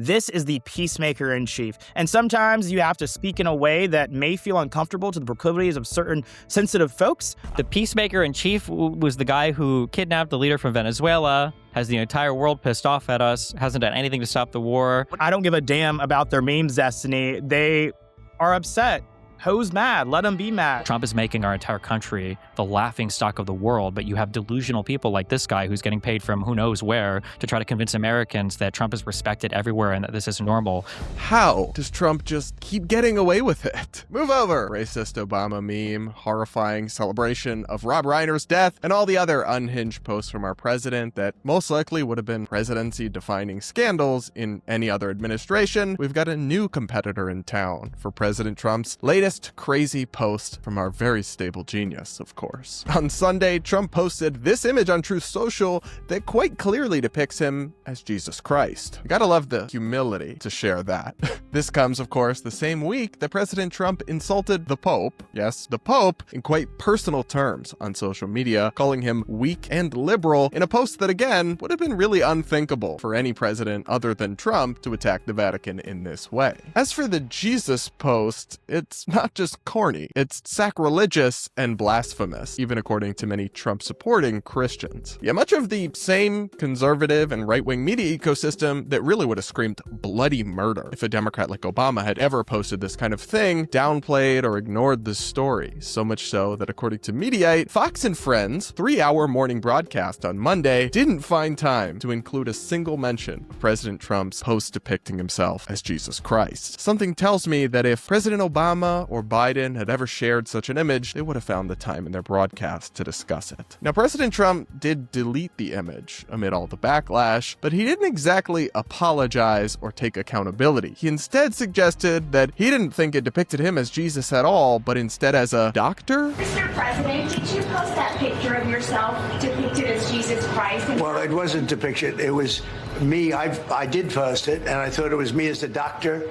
This is the peacemaker in chief. And sometimes you have to speak in a way that may feel uncomfortable to the proclivities of certain sensitive folks. The peacemaker in chief was the guy who kidnapped the leader from Venezuela, has the entire world pissed off at us, hasn't done anything to stop the war. I don't give a damn about their memes, Destiny. They are upset. Who's mad? Let them be mad. Trump is making our entire country the laughingstock of the world, but you have delusional people like this guy who's getting paid from who knows where to try to convince Americans that Trump is respected everywhere and that this is normal. How does Trump just keep getting away with it? Move over! Racist Obama meme, horrifying celebration of Rob Reiner's death, and all the other unhinged posts from our president that most likely would have been presidency-defining scandals in any other administration. We've got a new competitor in town for President Trump's latest crazy post from our very stable genius, of course. On Sunday, Trump posted this image on Truth Social that quite clearly depicts him as Jesus Christ. You gotta love the humility to share that. This comes, of course, the same week that President Trump insulted the Pope, yes, the Pope, in quite personal terms on social media, calling him weak and liberal in a post that, again, would have been really unthinkable for any president other than Trump to attack the Vatican in this way. As for the Jesus post, it's not just corny, it's sacrilegious and blasphemous, even according to many Trump-supporting Christians. Yeah, much of the same conservative and right-wing media ecosystem that really would have screamed bloody murder if a Democrat like Obama had ever posted this kind of thing, downplayed or ignored the story. So much so that according to Mediaite, Fox and Friends' 3-hour morning broadcast on Monday didn't find time to include a single mention of President Trump's post depicting himself as Jesus Christ. Something tells me that if President Obama or Biden had ever shared such an image, they would have found the time in their broadcast to discuss it. Now, President Trump did delete the image amid all the backlash, but he didn't exactly apologize or take accountability. He instead suggested that he didn't think it depicted him as Jesus at all, but instead as a doctor. Mr. President, did you post that picture of yourself depicted as Jesus Christ? Well, it wasn't depicted. It was me. I did post it, and I thought it was me as a doctor,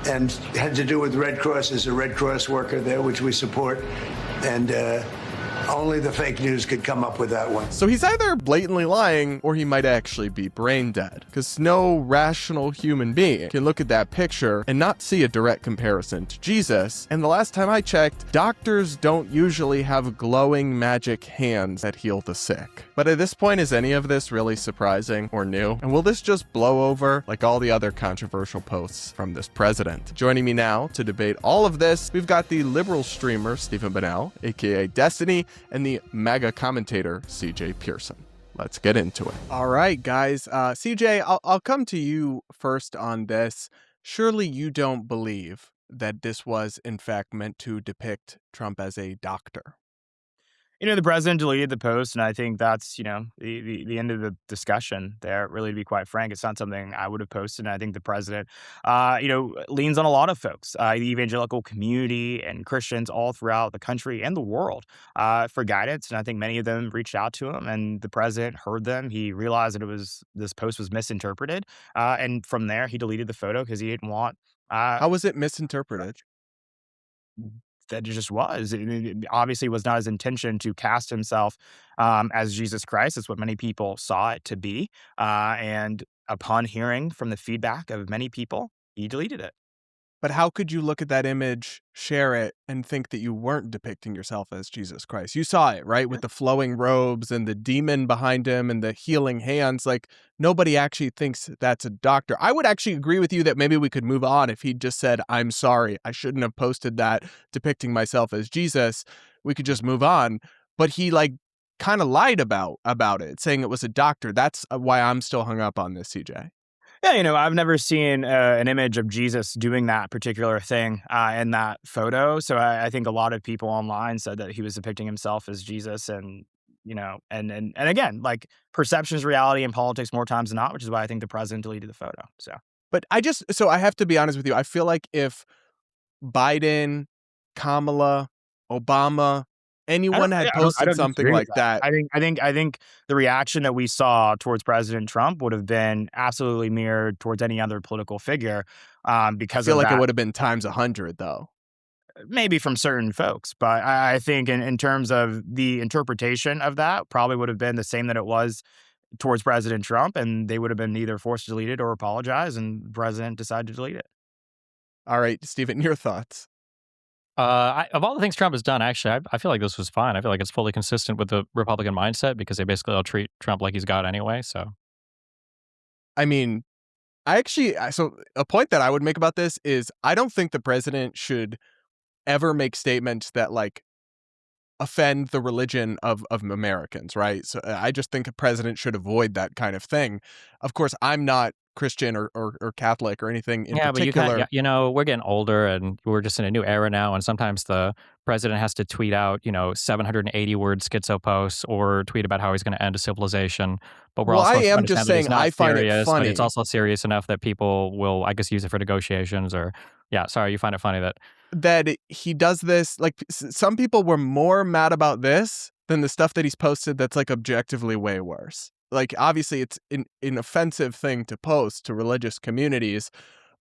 and had to do with Red Cross as a Red Cross worker there, which we support. And only the fake news could come up with that one. So he's either blatantly lying or he might actually be brain dead, because no rational human being can look at that picture and not see a direct comparison to Jesus. And the last time I checked, doctors don't usually have glowing magic hands that heal the sick. But at this point, is any of this really surprising or new? And will this just blow over like all the other controversial posts from this president? Joining me now to debate all of this, we've got the liberal streamer Steven Bonnell, aka Destiny, and the MAGA commentator CJ Pearson. Let's get into it. All right, guys. CJ, I'll come to you first on this. Surely you don't believe that this was, in fact, meant to depict Trump as a doctor? The president deleted the post, and I think that's, the end of the discussion there. Really, to be quite frank, it's not something I would have posted. And I think the president, leans on a lot of folks, the evangelical community and Christians all throughout the country and the world for guidance. And I think many of them reached out to him, and the president heard them. He realized that this post was misinterpreted. And from there, he deleted the photo because he didn't want. How was it misinterpreted? That it just was. It obviously was not his intention to cast himself as Jesus Christ. It's what many people saw it to be. And upon hearing from the feedback of many people, he deleted it. But how could you look at that image, share it, and think that you weren't depicting yourself as Jesus Christ? You saw it, right? With the flowing robes and the demon behind him and the healing hands. Like, nobody actually thinks that's a doctor. I would actually agree with you that maybe we could move on if he just said, I'm sorry, I shouldn't have posted that depicting myself as Jesus. We could just move on. But he kind of lied about it, saying it was a doctor. That's why I'm still hung up on this, CJ. Yeah, I've never seen an image of Jesus doing that particular thing in that photo. So I think a lot of people online said that he was depicting himself as Jesus, and and again, perception is reality in politics more times than not, which is why I think the president deleted the photo. But I have to be honest with you. I feel like if Biden, Kamala, Obama, anyone had posted something like that. I think the reaction that we saw towards President Trump would have been absolutely mirrored towards any other political figure. Because I feel like it would have been times 100, though. Maybe from certain folks, but I think in terms of the interpretation of that, probably would have been the same that it was towards President Trump, and they would have been either forced to delete it or apologize, and the president decided to delete it. All right, Steven, your thoughts. Of all the things Trump has done, actually, I feel like this was fine. I feel like it's fully consistent with the Republican mindset because they basically all treat Trump like he's God anyway. So, I mean, so a point that I would make about this is I don't think the president should ever make statements that like offend the religion of Americans, right? So I just think a president should avoid that kind of thing. Of course, I'm not Christian or Catholic or anything in yeah, but particular. you know, we're getting older and we're just in a new era now. And sometimes the president has to tweet out, 780 word schizo posts or tweet about how he's going to end a civilization. But we're Well, also I am understand just that he's saying not I find it serious, but funny. it's also serious enough that people will, I guess, use it for negotiations or, yeah, sorry, you find it funny that he does this. Like some people were more mad about this than the stuff that he's posted that's like objectively way worse. Like obviously it's an offensive thing to post to religious communities,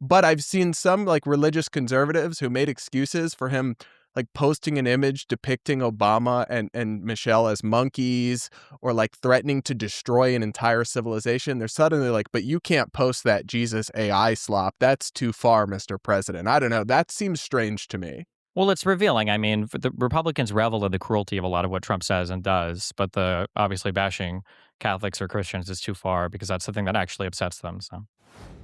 but I've seen some like religious conservatives who made excuses for him like posting an image depicting Obama and Michelle as monkeys or like threatening to destroy an entire civilization. They're suddenly like, but you can't post that Jesus AI slop. That's too far, Mr. President. I don't know. That seems strange to me. Well, it's revealing. I mean, the Republicans revel in the cruelty of a lot of what Trump says and does, but the obviously bashing Catholics or Christians is too far because that's the thing that actually upsets them. So,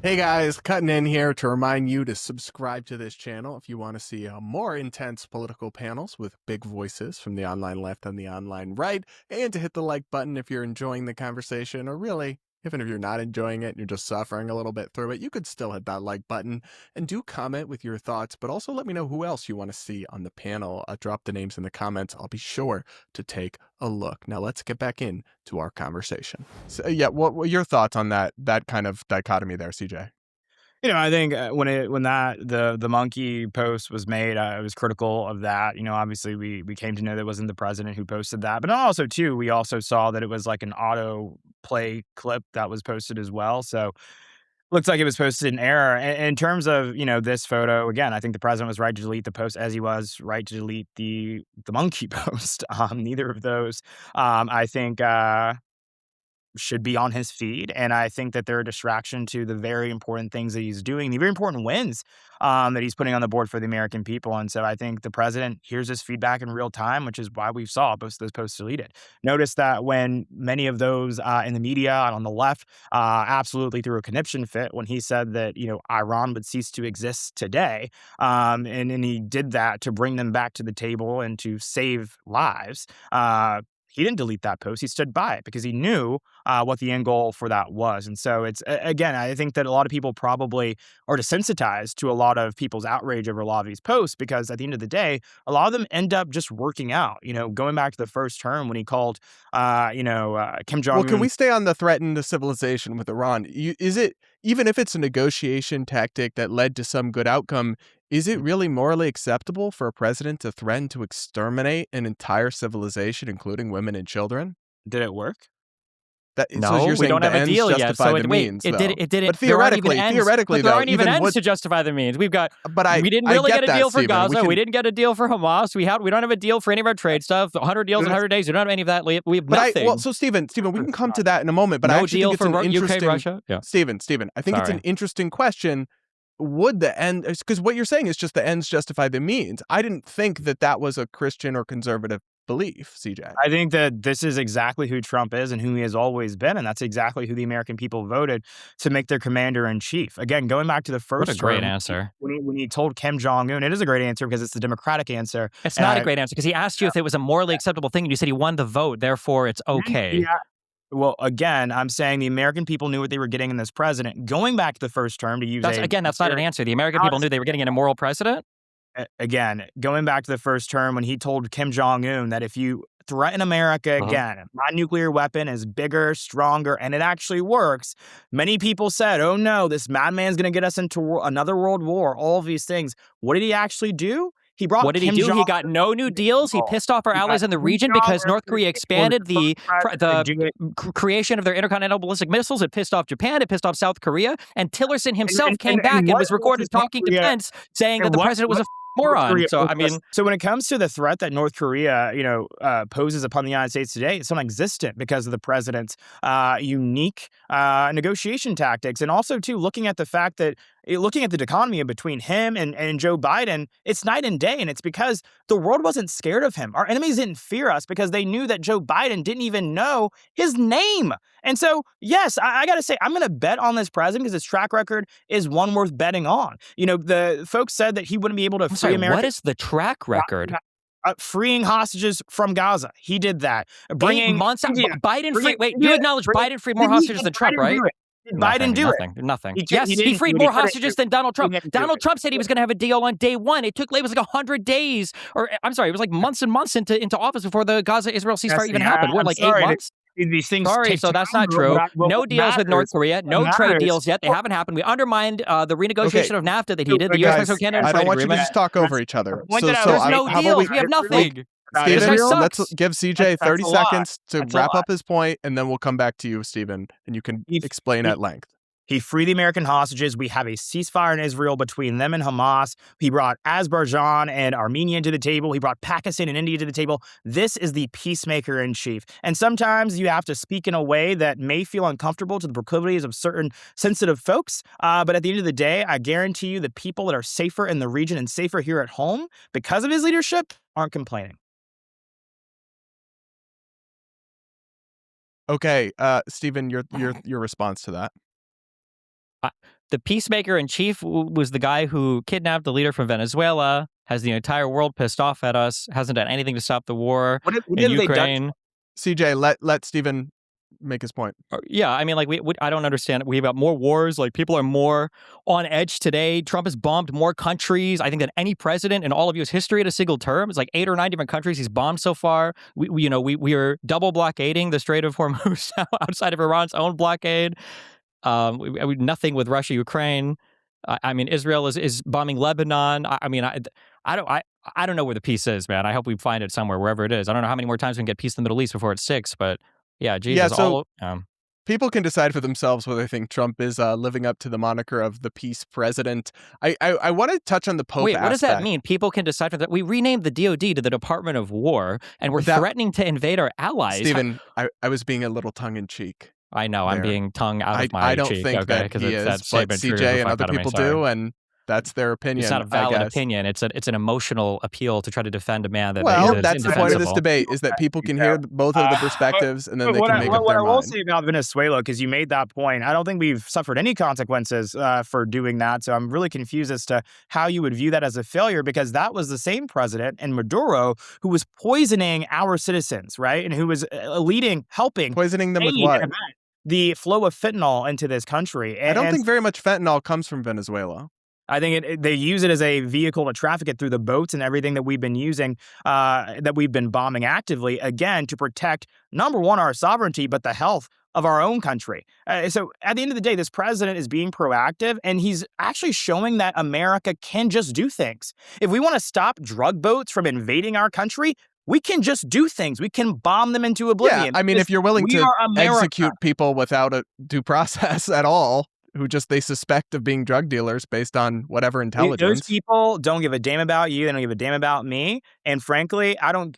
hey guys, cutting in here to remind you to subscribe to this channel if you want to see more intense political panels with big voices from the online left and the online right, and to hit the like button if you're enjoying the conversation, or really, even if you're not enjoying it and you're just suffering a little bit through it, you could still hit that like button and do comment with your thoughts, but also let me know who else you want to see on the panel. Drop the names in the comments. I'll be sure to take a look. Now let's get back into our conversation. So yeah, what were your thoughts on that kind of dichotomy there, CJ? I think when the monkey post was made, I was critical of that. Obviously we came to know that it wasn't the president who posted that, but also too, we also saw that it was like an auto play clip that was posted as well. So looks like it was posted in error. In terms of this photo, again, I think the president was right to delete the post, as he was right to delete the monkey post. Neither of those, I think. Should be on his feed. And I think that they're a distraction to the very important things that he's doing, the very important wins that he's putting on the board for the American people. And so I think the president hears his feedback in real time, which is why we saw most of those posts deleted. Notice that when many of those in the media and on the left absolutely threw a conniption fit when he said that, Iran would cease to exist today. And he did that to bring them back to the table and to save lives. He didn't delete that post. He stood by it because he knew what the end goal for that was. And so it's, again, I think that a lot of people probably are desensitized to a lot of people's outrage over a lot of these posts because at the end of the day, a lot of them end up just working out. Going back to the first term when he called, Kim Jong-un. Well, can we stay on the threaten to civilization with Iran? Is it, even if it's a negotiation tactic that led to some good outcome, is it really morally acceptable for a president to threaten to exterminate an entire civilization, including women and children? Did it work? No, we don't have a deal yet. So it didn't. But theoretically, there aren't even ends to justify the means. We've got. We didn't really get a deal for Gaza. We didn't get a deal for Hamas. We don't have a deal for any of our trade stuff. 100 deals in 100 days. We don't have any of that. We have nothing. So Stephen, we can come to that in a moment. But no I actually deal think it's for an interesting. UK, Russia. Yeah. Stephen, I think it's an interesting question. Would the end? Because what you're saying is just the ends justify the means. I didn't think that was a Christian or conservative belief, CJ. I think that this is exactly who Trump is and who he has always been, and that's exactly who the American people voted to make their commander-in-chief. Again, going back to the first What a great answer. When he told Kim Jong-un, it is a great answer because it's the Democratic answer. It's not a great answer because he asked you if it was a morally acceptable thing, and you said he won the vote, therefore it's okay. Yeah. Well, again, I'm saying the American people knew what they were getting in this president. Going back to the first term to use that's not an answer. The American people knew they were getting an immoral president? Again, going back to the first term when he told Kim Jong-un that if you threaten America again, my nuclear weapon is bigger, stronger, and it actually works. Many people said, oh no, this madman's going to get us into another world war, all of these things. What did he actually do? What did he do? He got no new deals. He pissed off our allies in the region because North Korea expanded the creation of their intercontinental ballistic missiles. It pissed off Japan. It pissed off South Korea. And Tillerson himself came back and was recorded talking to Pence saying that the president was a North moron. Korea So, I mean, so when it comes to the threat that North Korea, poses upon the United States today, it's non-existent because of the president's unique negotiation tactics, and also too looking at the fact that looking at the dichotomy between him and Joe Biden, it's night and day, and it's because the world wasn't scared of him. Our enemies didn't fear us because they knew that Joe Biden didn't even know his name. And so, yes, I got to say, I'm going to bet on this president because his track record is one worth betting on. The folks said that he wouldn't be able to free America. What is the track record? Freeing hostages from Gaza. He did that. 8 months. Biden freed. Wait, you acknowledge Biden freed more hostages than Trump, right? Did Biden do it? Nothing. Yes, he freed more hostages than Donald Trump. Donald Trump said he was going to have a deal on day one. It was like 100 days, or I'm sorry, it was like months and months into office before the Gaza-Israel ceasefire even happened. What, like 8 months? These things Sorry, so that's not true. No deals with North Korea. No trade deals yet. They haven't happened. We undermined the renegotiation of NAFTA that he did. The U.S. Mexico Canada I don't want agreement. you to just talk over each other. There's no deals. We have nothing. Steven, let's give CJ 30 seconds to wrap up his point, and then we'll come back to you, Steven, and you can explain at length. He freed the American hostages. We have a ceasefire in Israel between them and Hamas. He brought Azerbaijan and Armenia to the table. He brought Pakistan and India to the table. This is the peacemaker in chief. And sometimes you have to speak in a way that may feel uncomfortable to the proclivities of certain sensitive folks. But at the end of the day, I guarantee you the people that are safer in the region and safer here at home because of his leadership aren't complaining. Okay, Steven, your response to that. The peacemaker in chief was the guy who kidnapped the leader from Venezuela, has the entire world pissed off at us, hasn't done anything to stop the war in Ukraine. CJ, let Steven make his point. Yeah, I mean, like, I don't understand. We've got more wars. Like, people are more on edge today. Trump has bombed more countries, I think, than any president in all of U.S. history at a single term. It's like 8 or 9 different countries he's bombed so far. We are double blockading the Strait of Hormuz outside of Iran's own blockade. Nothing with Russia, Ukraine. I mean, Israel is bombing Lebanon. I don't know where the peace is, man. I hope we find it somewhere, wherever it is. I don't know how many more times we can get peace in the Middle East before it's 6, but yeah, Jesus. People can decide for themselves whether they think Trump is living up to the moniker of the peace president. I want to touch on the Pope aspect. What does that mean? People can decide for that. We renamed the DOD to the Department of War, and we're threatening to invade our allies. Steven, I was being a little tongue-in-cheek. I know, I'm being tongue out of my cheek. I don't think that he is, but CJ and other people do, and that's their opinion. It's not a valid opinion. It's an emotional appeal to try to defend a man that that's the point of this debate, is that people can hear both of the perspectives, and then they can make up their mind. What I will say about Venezuela, because you made that point, I don't think we've suffered any consequences for doing that, so I'm really confused as to how you would view that as a failure, because that was the same president and Maduro who was poisoning our citizens, right? And who was helping poisoning them with what? The flow of fentanyl into this country. I don't think very much fentanyl comes from Venezuela. I think they use it as a vehicle to traffic it through the boats and everything that we've been using, that we've been bombing actively, again, to protect, number one, our sovereignty, but the health of our own country. So at the end of the day, this president is being proactive, and he's actually showing that America can just do things. If we want to stop drug boats from invading our country, we can just do things. We can bomb them into oblivion. Yeah, I mean, if you're willing to execute people without a due process at all, who they suspect of being drug dealers based on whatever intelligence. Those people don't give a damn about you. They don't give a damn about me. And frankly, I don't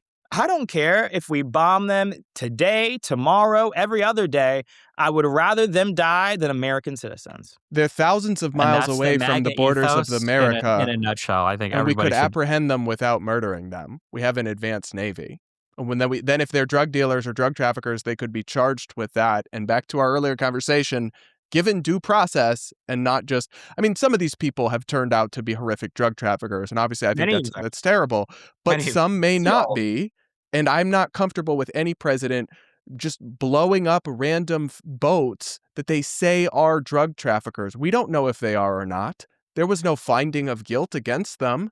care if we bomb them today, tomorrow, every other day. I would rather them die than American citizens. They're thousands of miles away from the borders of America. In a nutshell, I think we could apprehend them without murdering them. We have an advanced Navy. Then if they're drug dealers or drug traffickers, they could be charged with that. And back to our earlier conversation, given due process and not just, I mean, some of these people have turned out to be horrific drug traffickers. And obviously I think that's terrible, but some may not be. And I'm not comfortable with any president just blowing up random boats that they say are drug traffickers. We don't know if they are or not. There was no finding of guilt against them.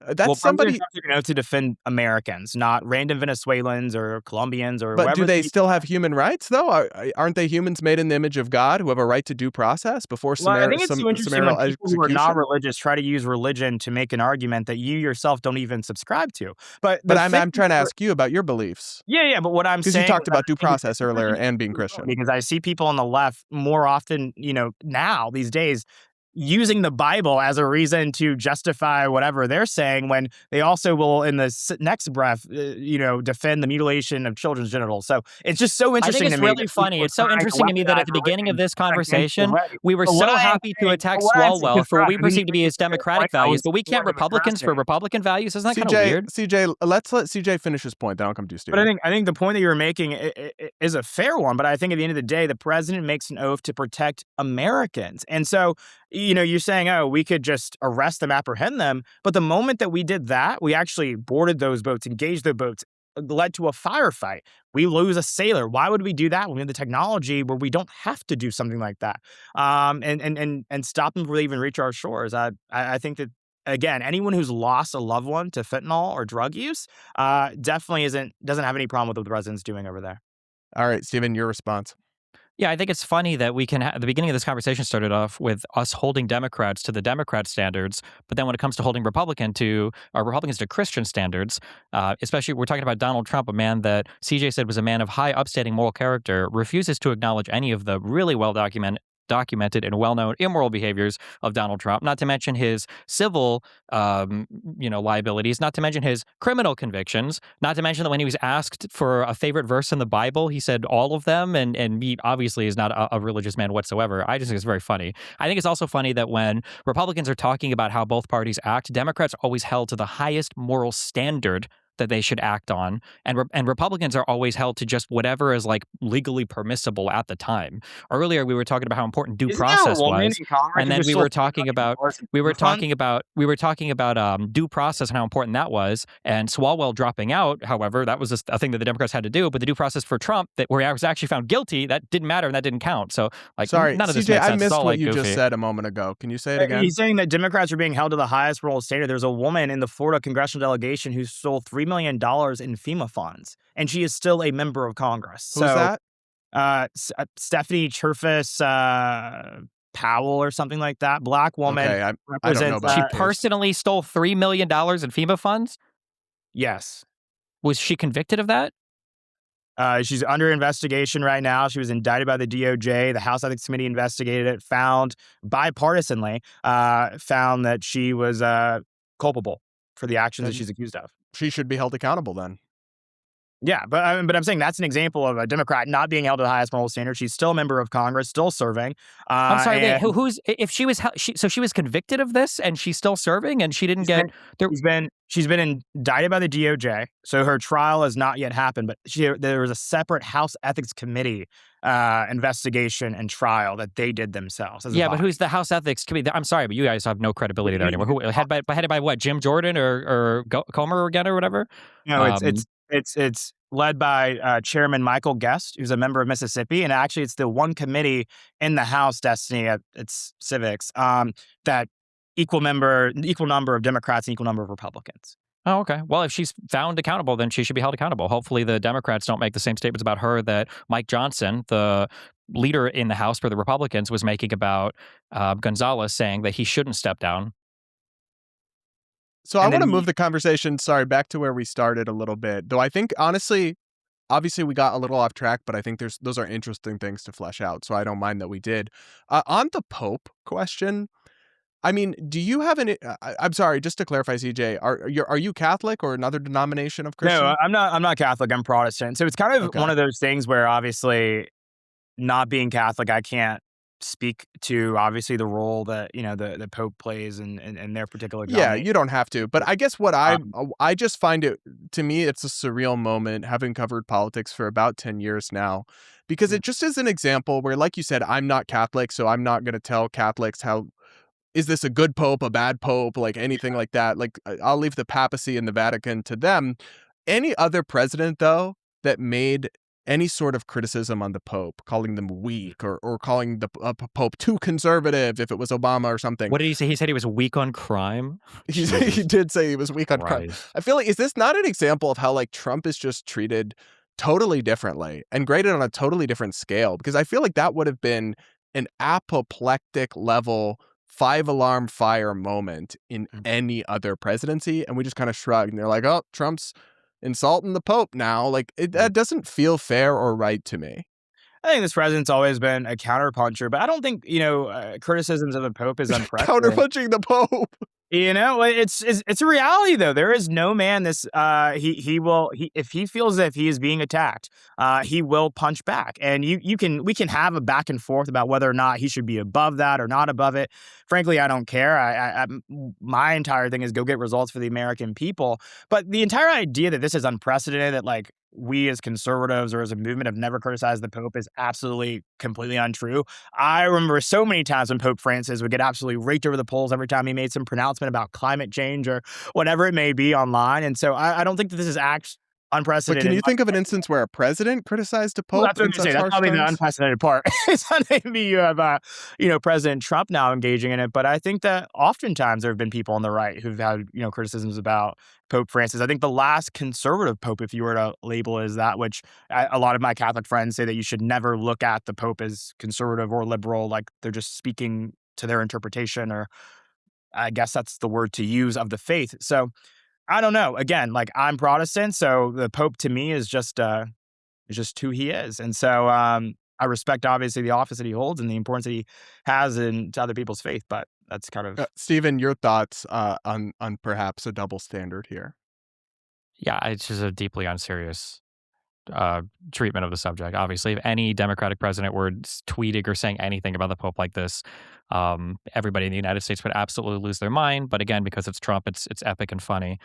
That's somebody to defend Americans, not random Venezuelans or Colombians or. But do they still have human rights though? Aren't they humans made in the image of God who have a right to due process before I think it's so interesting when people who are not religious try to use religion to make an argument that you yourself don't even subscribe to. But I'm trying to ask you about your beliefs. Yeah. But what I'm saying, because you talked about due process earlier and being Christian. Because I see people on the left more often, now these days, using the Bible as a reason to justify whatever they're saying when they also will, in the next breath, defend the mutilation of children's genitals. So it's just so I think interesting it's to me really that people funny. are It's so trying to interesting to me that weaponize at the beginning of religion this against the conversation, right. we were But what so I am happy to saying, attack but what I'm saying, Swalwell because for what we I think perceive to be his the democratic point I values, was but we can't sort of Republicans for addressing. Republican values. Isn't that kind of CJ, weird? CJ, let's let CJ finish his point. Then I'll come to you, But Steven. I think the point that you were making is a fair one. But I think at the end of the day, the president makes an oath to protect Americans. And so, you're saying, oh, we could just arrest them, apprehend them. But the moment that we did that, we actually boarded those boats, engaged the boats, led to a firefight. We lose a sailor. Why would we do that when we have the technology where we don't have to do something like that? And stop them before they even reach our shores. I think that, again, anyone who's lost a loved one to fentanyl or drug use definitely doesn't have any problem with what the president's doing over there. All right, Steven, your response. Yeah, I think it's funny that we can. The beginning of this conversation started off with us holding Democrats to the Democrat standards, but then when it comes to holding Republicans to Christian standards, especially we're talking about Donald Trump, a man that CJ said was a man of high, upstanding moral character, refuses to acknowledge any of the really well documented and well-known immoral behaviors of Donald Trump, not to mention his civil, liabilities, not to mention his criminal convictions, not to mention that when he was asked for a favorite verse in the Bible, he said all of them, and he obviously is not a religious man whatsoever. I just think it's very funny. I think it's also funny that when Republicans are talking about how both parties act, Democrats are always held to the highest moral standard that they should act on, and Republicans are always held to just whatever is like legally permissible at the time. Earlier, we were talking about how important due Isn't there a process woman was, in Congress and who then just we sold were talking $3 about million in talking about due process and how important that was, and Swalwell dropping out. However, that was a thing that the Democrats had to do. But the due process for Trump, where I was actually found guilty, that didn't matter and that didn't count. So, Sorry, none of this CJ, makes I sense. It's missed all what like you goofy. just said a moment ago. Can you say it again? He's saying that Democrats are being held to the highest moral standard. There's a woman in the Florida congressional delegation who stole $3 million in FEMA funds, and she is still a member of Congress. Who's that? Stephanie Cherfus Powell or something like that. Black woman. Okay, I don't know represents. about She that. personally stole $3 million in FEMA funds. Yes. Was she convicted of that? She's under investigation right now. She was indicted by the DOJ. The House Ethics Committee investigated it, found bipartisanly, found that she was culpable for the actions that she's accused of. She should be held accountable then. Yeah, but I'm saying that's an example of a Democrat not being held to the highest moral standard. She's still a member of Congress, still serving. I'm sorry, wait. And Who's if she was so she was convicted of this and she's still serving and she didn't she's get there. she's been indicted by the DOJ, so her trial has not yet happened. But there was a separate House Ethics Committee investigation and trial that they did themselves. As a Yeah, but body. who's the House Ethics Committee? I'm sorry, but you guys have no credibility there anymore. Who headed by what? Jim Jordan or Comer again or whatever? No, it's led by Chairman Michael Guest, who's a member of Mississippi, and actually it's the one committee in the House, Destiny, it's civics, that equal number of Democrats and equal number of Republicans. Oh, okay. Well, if she's found accountable, then she should be held accountable. Hopefully the Democrats don't make the same statements about her that Mike Johnson, the leader in the House for the Republicans, was making about Gonzalez, saying that he shouldn't step down. So I want to move the conversation, back to where we started a little bit. Though I think, honestly, obviously we got a little off track, but I think those are interesting things to flesh out. So I don't mind that we did. On the Pope question, I mean, do you have I'm sorry, just to clarify, CJ, are you Catholic or another denomination of Christian? No, I'm not Catholic. I'm Protestant. So it's kind of one of those things where obviously not being Catholic, I can't speak to obviously the role that the Pope plays in their particular Yeah, you don't have to, but I guess what I just find it, to me, it's a surreal moment having covered politics for about 10 years now, because it just is an example where, like you said, I'm not Catholic, so I'm not going to tell Catholics is this a good Pope, a bad Pope, like anything like that. Like I'll leave the papacy and the Vatican to them. Any other president, though, that made any sort of criticism on the Pope, calling them weak or calling the Pope too conservative, if it was Obama or something. What did he say? He said he was weak on crime? He did say he was weak on crime. I feel like, is this not an example of how like Trump is just treated totally differently and graded on a totally different scale? Because I feel like that would have been an apoplectic level 5-alarm fire moment in any other presidency. And we just kind of shrugged and they're like, oh, Trump's insulting the Pope now. Like that doesn't feel fair or right to me. I think this president's always been a counterpuncher, but I don't think, criticisms of the Pope is unprecedented. Counterpunching the Pope. It's a reality though. There is no man if he feels that if he is being attacked, he will punch back. And we can have a back and forth about whether or not he should be above that or not above it. Frankly, I don't care. My entire thing is go get results for the American people. But the entire idea that this is unprecedented, that like we as conservatives or as a movement have never criticized the Pope, is absolutely completely untrue. I remember so many times when Pope Francis would get absolutely raked over the polls every time he made some pronouncement about climate change or whatever it may be online. And so I don't think that this is But unprecedented. can you think of an instance where a president criticized a Well, Pope that's what in I'm such saying. That's harsh probably the terms? unprecedented part. It's not maybe you have, President Trump now engaging in it, but I think that oftentimes there have been people on the right who've had, criticisms about Pope Francis. I think the last conservative Pope, if you were to label it as that, which a lot of my Catholic friends say that you should never look at the Pope as conservative or liberal, like they're just speaking to their interpretation, or I guess that's the word to use, of the faith. So I don't know. Again, like I'm Protestant, so the Pope to me is just who he is. And so I respect obviously the office that he holds and the importance that he has to other people's faith, but that's kind of Stephen, your thoughts on perhaps a double standard here? Yeah, it's just a deeply unserious treatment of the subject. Obviously, if any Democratic president were tweeting or saying anything about the Pope like this, everybody in the United States would absolutely lose their mind. But again, because it's Trump, it's epic and funny.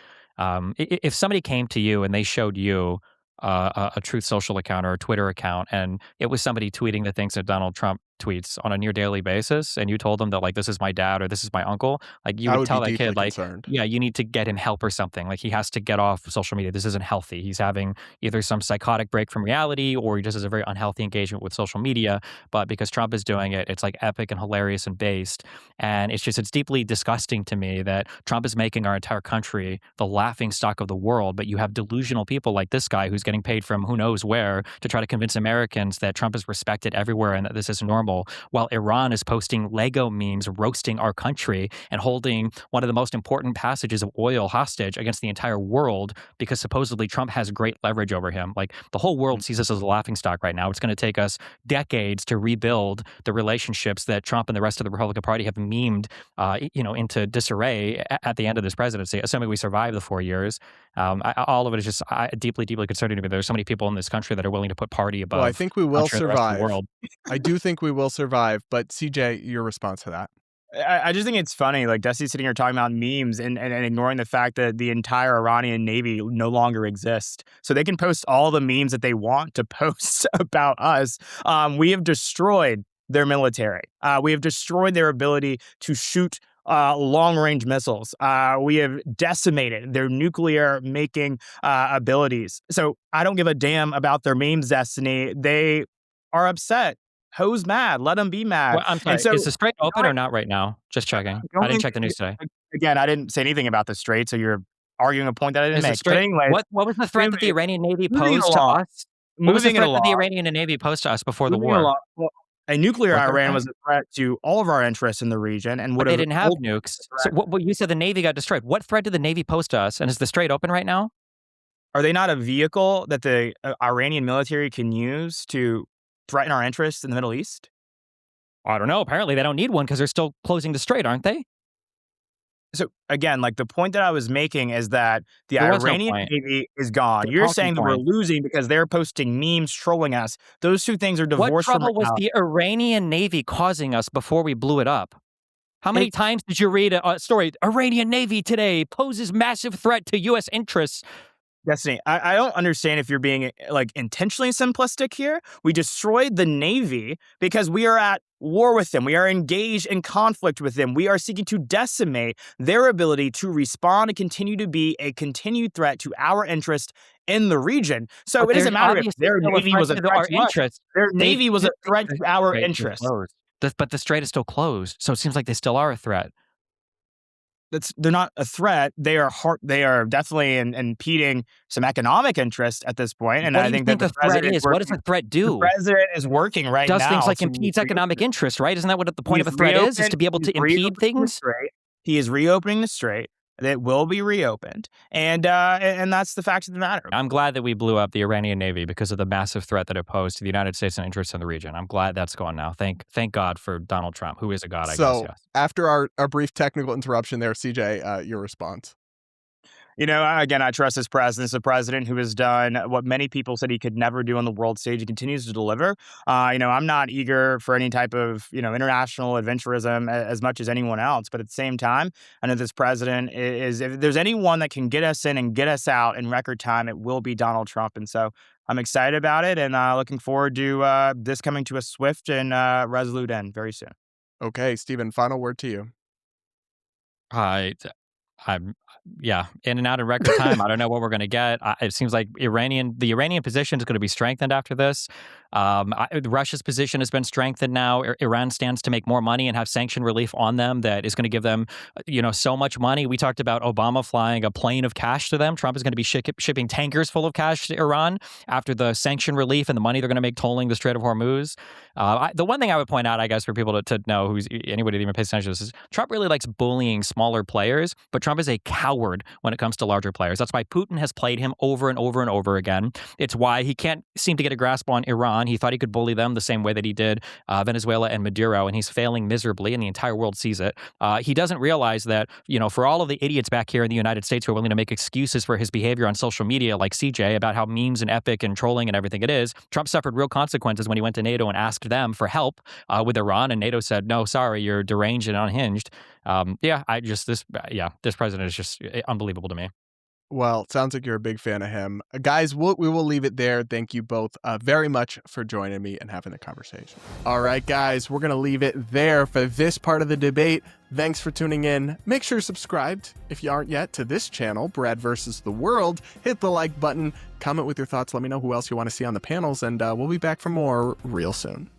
If somebody came to you and they showed you a Truth Social account or a Twitter account, and it was somebody tweeting the things that Donald Trump tweets on a near daily basis, and you told them that like this is my dad or this is my uncle, like you I would would tell be that kid deeply like, concerned. yeah, you need to get him help or something. Like he has to get off social media. This isn't healthy. He's having either some psychotic break from reality or he just has a very unhealthy engagement with social media. But because Trump is doing it, it's like epic and hilarious and based. And it's deeply disgusting to me that Trump is making our entire country the laughing stock of the world. But you have delusional people like this guy who's getting paid from who knows where to try to convince Americans that Trump is respected everywhere and that this is normal, while Iran is posting Lego memes roasting our country and holding one of the most important passages of oil hostage against the entire world because supposedly Trump has great leverage over him. Like the whole world sees us as a laughingstock right now. It's going to take us decades to rebuild the relationships that Trump and the rest of the Republican Party have memed, into disarray at the end of this presidency, assuming we survive the 4 years. All of it is just deeply, deeply concerning to me. There's so many people in this country that are willing to put party above. Well, I think we will country and the rest of the survive. world. I do think we will survive. But CJ, your response to that? I just think it's funny. Like Destiny's sitting here talking about memes and ignoring the fact that the entire Iranian Navy no longer exists. So they can post all the memes that they want to post about us. We have destroyed their military. We have destroyed their ability to shoot long-range missiles. We have decimated their nuclear-making abilities. So I don't give a damn about their memes, Destiny. They are upset. Ho's mad. Let them be mad. Well, I'm sorry. And so, Is the Strait open or not right now? Just checking. I didn't check the news today. Again, I didn't say anything about the Strait, so you're arguing a point that I didn't Is the make. But Strait? anyway, What was the threat that the Iranian Navy moving posed to along. us? What was the moving it threat that the along. Iranian Navy posed to us before the Moving war? along. Well, a nuclear What Iran threat? was a threat to all of our interests in the region and would But they have didn't have ultimately nukes. So what you said the Navy got destroyed. What threat did the Navy pose to us? And is the Strait open right now? Are they not a vehicle that the Iranian military can use to threaten our interests in the Middle East? I don't know. Apparently they don't need one because they're still closing the Strait, aren't they? So again, like the point that I was making is that the There was no Iranian point. Navy is gone. The You're talking saying that we're point. losing because they're posting memes trolling us. Those two things are What divorced from trouble was reality. the Iranian Navy causing us before we blew it up? How many times did you read a story? Iranian Navy today poses massive threat to U.S. interests. Destiny, I don't understand if you're being like intentionally simplistic here. We destroyed the Navy because we are at war with them. We are engaged in conflict with them. We are seeking to decimate their ability to respond and continue to be a continued threat to our interest in the region. So it doesn't matter if their Navy was a threat our to us. interests. Their Navy was a threat to our Strait is interests. closed. But the Strait is still closed, so it seems like they still are a threat. They're not a threat. They are definitely impeding some economic interest at this point. And What I do you think think that the threat is? What does the threat the do? president is working right now. Does things like to impedes reopen- economic interest, right? Isn't that what the point of a He's threat is to reopened- be able to he's impede reopening the things? Strait. He is reopening the Strait. that will be reopened, and that's the fact of the matter. I'm glad that we blew up the Iranian Navy because of the massive threat that it posed to the United States and interests in the region. I'm glad that's gone now. Thank God for Donald Trump, who is a god, I guess. Yes. After our brief technical interruption there, CJ, your response. Again, I trust this president. It's a president who has done what many people said he could never do on the world stage. He continues to deliver. I'm not eager for any type of, international adventurism as much as anyone else. But at the same time, I know this president is, if there's anyone that can get us in and get us out in record time, it will be Donald Trump. And so I'm excited about it and looking forward to this coming to a swift and resolute end very soon. Okay, Steven, final word to you. I'm in and out in record time. I don't know what we're going to get. It seems like the Iranian position is going to be strengthened after this. Russia's position has been strengthened now. Iran stands to make more money and have sanction relief on them that is going to give them, so much money. We talked about Obama flying a plane of cash to them. Trump is going to be shipping tankers full of cash to Iran after the sanction relief and the money they're going to make tolling the Strait of Hormuz. The one thing I would point out, I guess, for people to know, anybody that even pays attention to this, is Trump really likes bullying smaller players, but Trump is a coward when it comes to larger players. That's why Putin has played him over and over and over again. It's why he can't seem to get a grasp on Iran. He thought he could bully them the same way that he did Venezuela and Maduro, and he's failing miserably, and the entire world sees it. He doesn't realize that, for all of the idiots back here in the United States who are willing to make excuses for his behavior on social media, like CJ, about how memes and epic and trolling and everything it is, Trump suffered real consequences when he went to NATO and asked them for help with Iran, and NATO said, no, sorry, you're deranged and unhinged. This president is just unbelievable to me. Well, sounds like you're a big fan of him. Guys, we will leave it there. Thank you both very much for joining me and having the conversation. All right, guys, we're going to leave it there for this part of the debate. Thanks for tuning in. Make sure you're subscribed, if you aren't yet, to this channel, Brad versus the World. Hit the like button, comment with your thoughts, let me know who else you want to see on the panels, and we'll be back for more real soon.